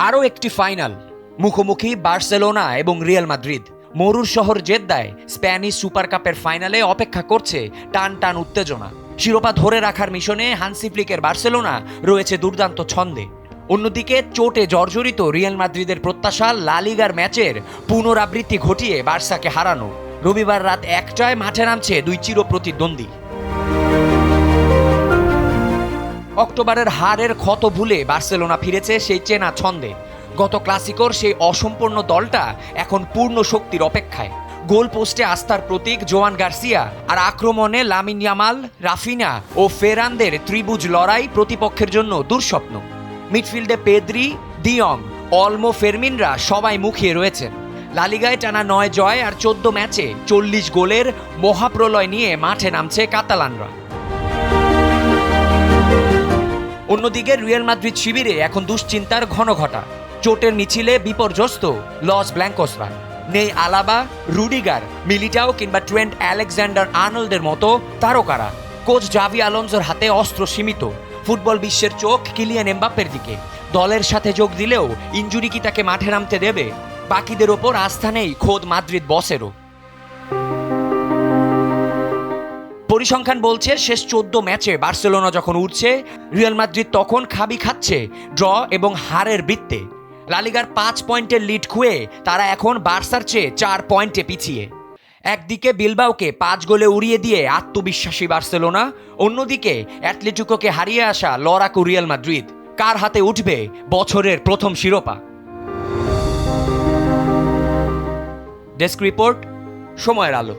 আরও একটি ফাইনাল, মুখোমুখি বার্সেলোনা এবং রিয়াল মাদ্রিদ। মরুর শহর জেদ্দায় স্প্যানিশ সুপার কাপের ফাইনালে অপেক্ষা করছে টান টান উত্তেজনা। শিরোপা ধরে রাখার মিশনে হান্সি ফ্লিকের বার্সেলোনা রয়েছে দুর্দান্ত ছন্দে। অন্যদিকে চোটে জর্জরিত রিয়াল মাদ্রিদের প্রত্যাশা লা লিগার ম্যাচের পুনরাবৃত্তি ঘটিয়ে বার্সাকে হারানো। রবিবার রাত 1টায় মাঠে নামছে দুই চিরপ্রতিদ্বন্দ্বী। অক্টোবরের হারের ক্ষত ভুলে বার্সেলোনা ফিরেছে সেই চেনা ছন্দে। গত ক্লাসিকোর সেই অসম্পূর্ণ দলটা এখন পূর্ণ শক্তির অপেক্ষায়। গোল পোস্টে আস্থার প্রতীক জোয়ান গার্সিয়া, আর আক্রমণে লামিন ইয়ামাল, রাফিনা ও ফেরানদের ত্রিভুজ লড়াই প্রতিপক্ষের জন্য দুঃস্বপ্ন। মিডফিল্ডে পেদ্রি, ডিয়ং, অলমো, ফেরমিনরা সবাই মুখিয়ে রয়েছেন। লা লিগায় টানা 9 জয় আর 14 ম্যাচে 40 গোলের মহাপ্রলয় নিয়ে মাঠে নামছে কাতালানরা। অন্যদিকে রিয়াল মাদ্রিদ শিবিরে এখন দুশ্চিন্তার ঘনঘটা। চোটের মিছিলে বিপর্যস্ত লস ব্ল্যাঙ্কোসরা। নেই আলাবা, রুডিগার, মিলিটাও কিংবা ট্রেন্ট আলেকজান্ডার আর্নল্ডের মতো তারকারা। কোচ জাভি আলোনসোর হাতে অস্ত্র সীমিত। ফুটবল বিশ্বের চোখ কিলিয়ান এমবাপ্পের দিকে। দলের সাথে যোগ দিলেও ইনজুরি কি তাকে মাঠে নামতে দেবে? বাকিদের ওপর আস্থা নেই খোদ মাদ্রিদ বসেরও। পরিসংখ্যান বলছে শেষ 14 ম্যাচে বার্সেলোনা যখন উঠছে, রিয়াল মাদ্রিদ তখন খাবি খাচ্ছে ড্র এবং হারের বৃত্তে। লা লিগার 5 পয়েন্টের লিড খুয়ে তারা এখন বার্সার চেয়ে 4 পয়েন্টে পিছিয়ে। একদিকে বিলবাওকে 5 গোলে উড়িয়ে দিয়ে আত্মবিশ্বাসী বার্সেলোনা, অন্যদিকে অ্যাটলেটিকোকে হারিয়ে আসা লড়াকু রিয়াল মাদ্রিদ। কার হাতে উঠবে বছরের প্রথম শিরোপা? ডেস্ক রিপোর্ট, সময়ের আলো।